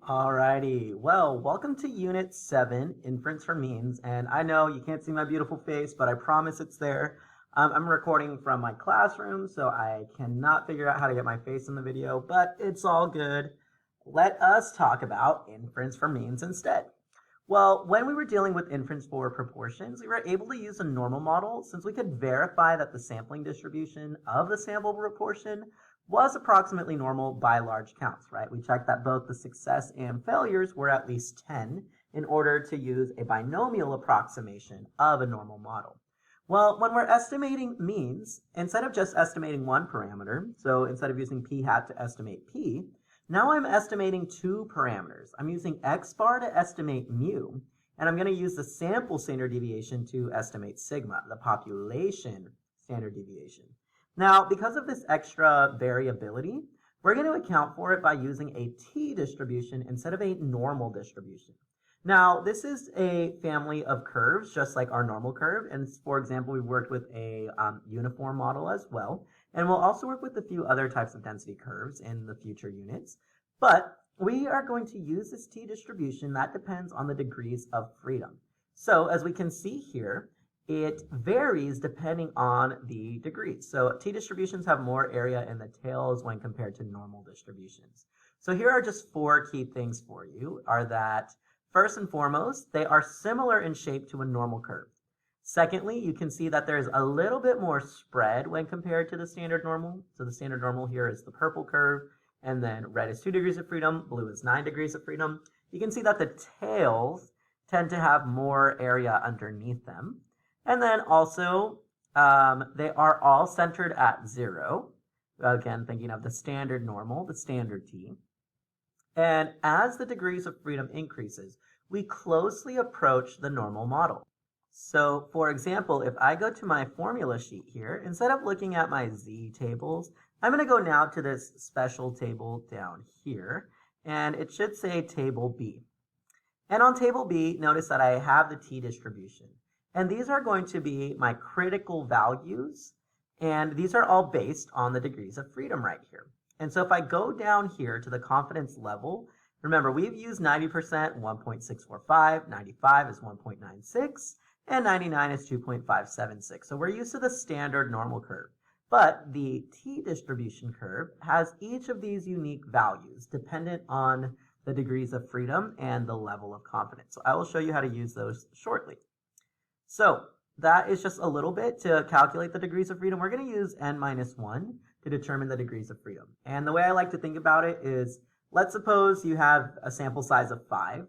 Alrighty, well, welcome to Unit 7, Inference from Means, and I know you can't see my beautiful face, but I promise it's there. I'm recording from my classroom, so I cannot figure out how to get my face in the video, but it's all good. Let us talk about inference from means instead. Well, when we were dealing with inference for proportions, we were able to use a normal model since we could verify that the sampling distribution of the sample proportion was approximately normal by large counts, right? We checked that both the success and failures were at least 10 in order to use a binomial approximation of a normal model. Well, when we're estimating means, instead of just estimating one parameter, so instead of using p hat to estimate p, now I'm estimating two parameters. I'm using x bar to estimate mu, and I'm going to use the sample standard deviation to estimate sigma, the population standard deviation. Now, because of this extra variability, we're going to account for it by using a t-distribution instead of a normal distribution. Now, this is a family of curves, just like our normal curve. And for example, we worked with a uniform model as well. And we'll also work with a few other types of density curves in the future units. But we are going to use this t-distribution that depends on the degrees of freedom. So as we can see here, it varies depending on the degrees. So t-distributions have more area in the tails when compared to normal distributions. So here are just four key things for you, are that first and foremost, they are similar in shape to a normal curve. Secondly, you can see that there's a little bit more spread when compared to the standard normal. So the standard normal here is the purple curve, and then red is 2 degrees of freedom, blue is 9 degrees of freedom. You can see that the tails tend to have more area underneath them. And then also, they are all centered at 0. Again, thinking of the standard normal, the standard t. And as the degrees of freedom increases, we closely approach the normal model. So for example, if I go to my formula sheet here, instead of looking at my z tables, I'm going to go now to this special table down here, and it should say table B. And on table B, notice that I have the t-distribution. And these are going to be my critical values, and these are all based on the degrees of freedom right here. And so if I go down here to the confidence level, remember we've used 90%, 1.645, 95 is 1.96, and 99 is 2.576. So we're used to the standard normal curve. But the t-distribution curve has each of these unique values dependent on the degrees of freedom and the level of confidence. So I will show you how to use those shortly. So that is just a little bit to calculate the degrees of freedom. We're going to use n minus 1 to determine the degrees of freedom. And the way I like to think about it is, let's suppose you have a sample size of 5.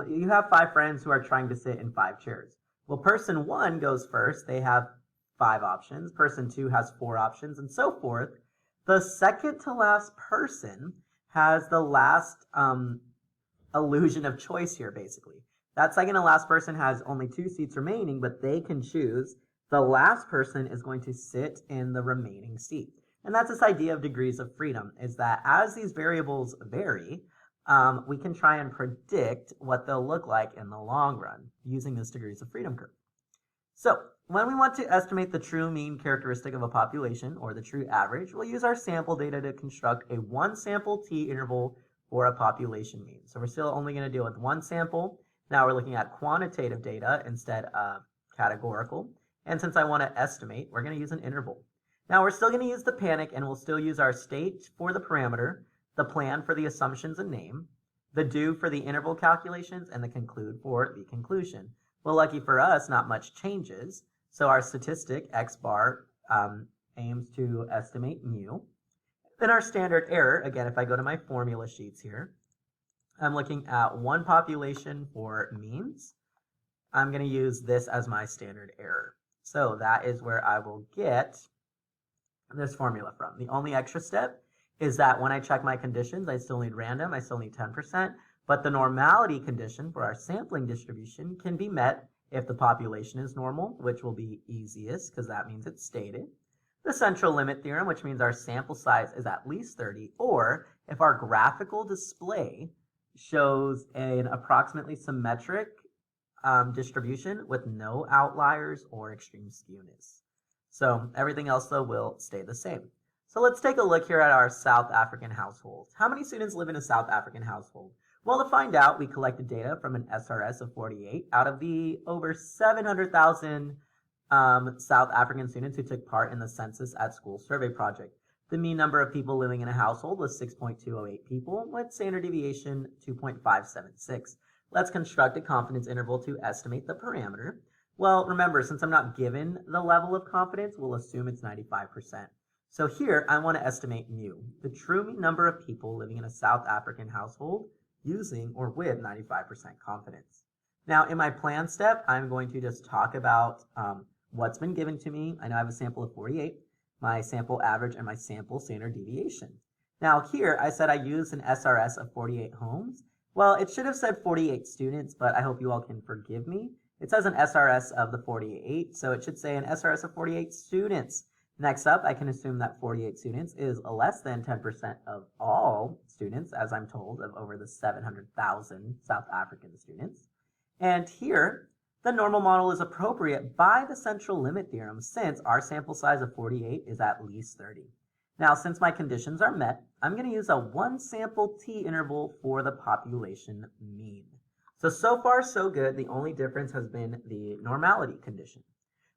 You have 5 friends who are trying to sit in 5 chairs. Well, person 1 goes first. They have 5 options. Person 2 has 4 options, and so forth. The second to last person has the last illusion of choice here, basically. That second to last person has only 2 seats remaining, but they can choose. The last person is going to sit in the remaining seat. And that's this idea of degrees of freedom, is that as these variables vary, we can try and predict what they'll look like in the long run using this degrees of freedom curve. So when we want to estimate the true mean characteristic of a population, or the true average, we'll use our sample data to construct a one sample t-interval for a population mean. So we're still only going to deal with one sample. Now we're looking at quantitative data instead of categorical. And since I want to estimate, we're going to use an interval. Now we're still going to use the panic, and we'll still use our state for the parameter, the plan for the assumptions and name, the do for the interval calculations, and the conclude for the conclusion. Well, lucky for us, not much changes. So our statistic, x bar, aims to estimate mu. Then our standard error, again, if I go to my formula sheets here, I'm looking at one population for means. I'm going to use this as my standard error. So that is where I will get this formula from. The only extra step is that when I check my conditions, I still need random, I still need 10%, but the normality condition for our sampling distribution can be met if the population is normal, which will be easiest because that means it's stated. The central limit theorem, which means our sample size is at least 30, or if our graphical display shows an approximately symmetric distribution with no outliers or extreme skewness. So everything else, though, will stay the same. So let's take a look here at our South African household. How many students live in a South African household? Well, to find out, we collected data from an SRS of 48 out of the over 700,000 South African students who took part in the Census at School survey project. The mean number of people living in a household was 6.208 people, with standard deviation 2.576. Let's construct a confidence interval to estimate the parameter. Well, remember, since I'm not given the level of confidence, we'll assume it's 95%. So here, I want to estimate mu, the true mean number of people living in a South African household using or with 95% confidence. Now, in my plan step, I'm going to just talk about what's been given to me. I know I have a sample of 48, my sample average, and my sample standard deviation. Now here, I said I used an SRS of 48 homes. Well, it should have said 48 students, but I hope you all can forgive me. It says an SRS of the 48, so it should say an SRS of 48 students. Next up, I can assume that 48 students is less than 10% of all students, as I'm told, of over the 700,000 South African students. And here, the normal model is appropriate by the central limit theorem since our sample size of 48 is at least 30. Now, since my conditions are met, I'm going to use a one sample t-interval for the population mean. So far so good. The only difference has been the normality condition.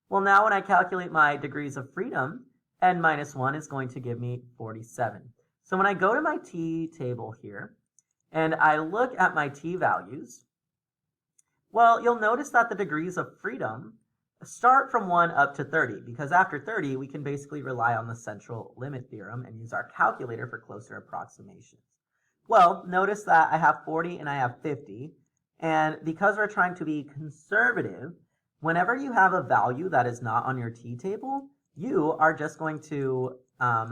Well, now when I calculate my degrees of freedom, n minus 1 is going to give me 47. So when I go to my t table here and I look at my t values, well, you'll notice that the degrees of freedom start from 1 up to 30, because after 30, we can basically rely on the central limit theorem and use our calculator for closer approximations. Well, notice that I have 40 and I have 50, and because we're trying to be conservative, whenever you have a value that is not on your t-table, you are just going to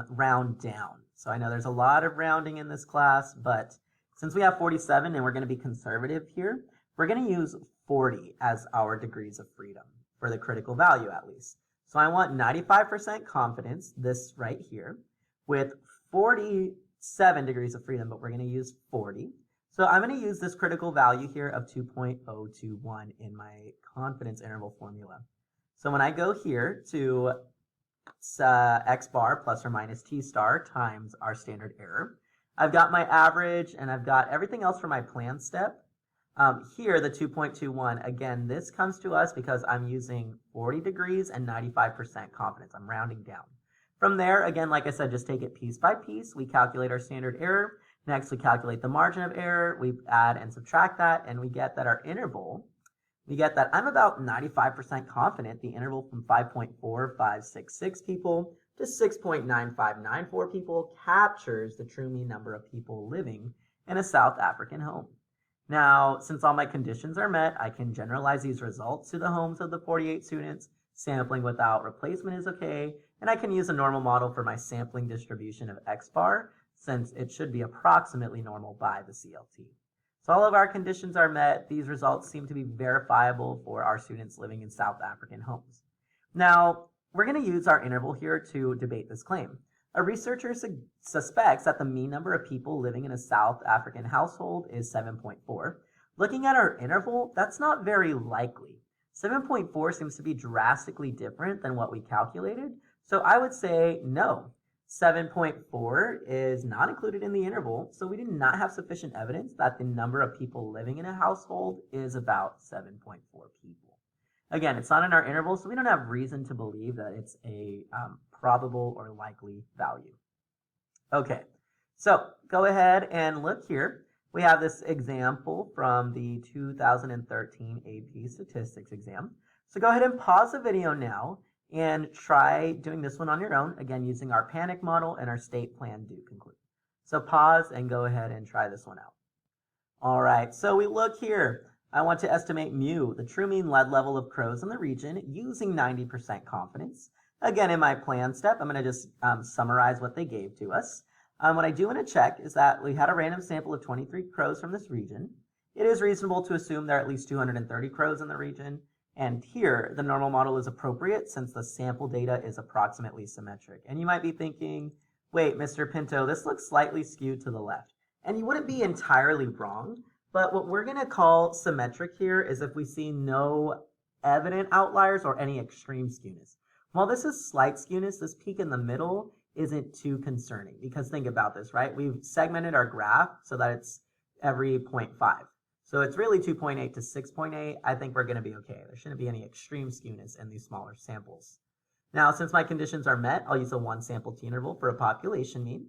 round down. So I know there's a lot of rounding in this class, but since we have 47 and we're going to be conservative here, we're going to use 40 as our degrees of freedom, for the critical value at least. So I want 95% confidence, this right here, with 47 degrees of freedom, but we're going to use 40. So I'm going to use this critical value here of 2.021 in my confidence interval formula. So when I go here to x bar plus or minus t star times our standard error, I've got my average and I've got everything else for my plan step. Here, the 2.21, again, this comes to us because I'm using 40 degrees and 95% confidence. I'm rounding down. From there, again, like I said, just take it piece by piece. We calculate our standard error. Next, we calculate the margin of error. We add and subtract that, and we get that our interval, we get that I'm about 95% confident the interval from 5.4566 people to 6.9594 people captures the true mean number of people living in a South African home. Now, since all my conditions are met, I can generalize these results to the homes of the 48 students. Sampling without replacement is okay, and I can use a normal model for my sampling distribution of x bar, since it should be approximately normal by the CLT. So all of our conditions are met. These results seem to be verifiable for our students living in South African homes. Now, we're going to use our interval here to debate this claim. A researcher suspects that the mean number of people living in a South African household is 7.4. Looking at our interval, that's not very likely. 7.4 seems to be drastically different than what we calculated, so I would say no. 7.4 is not included in the interval, so we do not have sufficient evidence that the number of people living in a household is about 7.4 people. Again, it's not in our interval, so we don't have reason to believe that it's a probable or likely value. Okay, so go ahead and look here. We have this example from the 2013 AP Statistics exam. So go ahead and pause the video now and try doing this one on your own, again, using our panic model and our state plan do conclude. So pause and go ahead and try this one out. All right, so we look here. I want to estimate mu, the true mean lead level of crows in the region, using 90% confidence. Again, in my plan step, I'm going to just summarize what they gave to us. What I do want to check is that we had a random sample of 23 crows from this region. It is reasonable to assume there are at least 230 crows in the region. And here, the normal model is appropriate since the sample data is approximately symmetric. And you might be thinking, wait, Mr. Pinto, this looks slightly skewed to the left. And you wouldn't be entirely wrong, but what we're going to call symmetric here is if we see no evident outliers or any extreme skewness. While this is slight skewness, this peak in the middle isn't too concerning because think about this, right? We've segmented our graph so that every 0.5. So it's really 2.8 to 6.8. I think we're going to be okay. There shouldn't be any extreme skewness in these smaller samples. Now, since my conditions are met, I'll use a one sample t-interval for a population mean.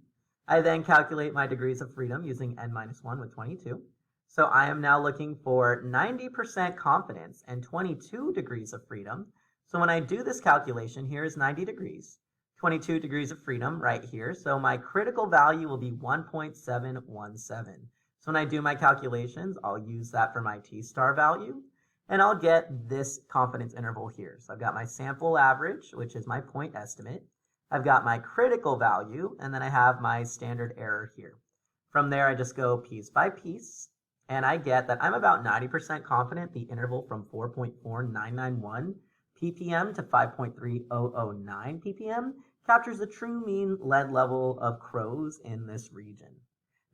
I then calculate my degrees of freedom using n-1 with 22. So I am now looking for 90% confidence and 22 degrees of freedom. So when I do this calculation, here is 90 degrees, 22 degrees of freedom right here. So my critical value will be 1.717. So when I do my calculations, I'll use that for my t-star value, and I'll get this confidence interval here. So I've got my sample average, which is my point estimate. I've got my critical value, and then I have my standard error here. From there, I just go piece by piece, and I get that I'm about 90% confident the interval from 4.4991 ppm to 5.3009 ppm captures the true mean lead level of crows in this region.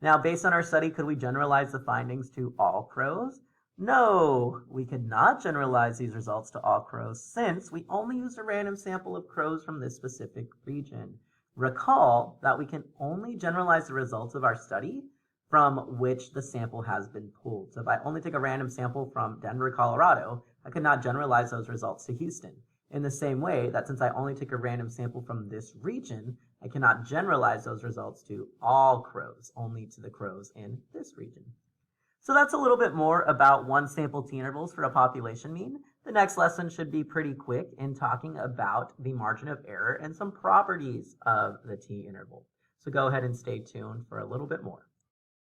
Now, based on our study, could we generalize the findings to all crows? No, we could not generalize these results to all crows since we only used a random sample of crows from this specific region. Recall that we can only generalize the results of our study from which the sample has been pulled. So if I only take a random sample from Denver, Colorado, I could not generalize those results to Houston. In the same way that since I only take a random sample from this region, I cannot generalize those results to all crows, only to the crows in this region. So that's a little bit more about one sample t-intervals for a population mean. The next lesson should be pretty quick in talking about the margin of error and some properties of the t-interval. So go ahead and stay tuned for a little bit more.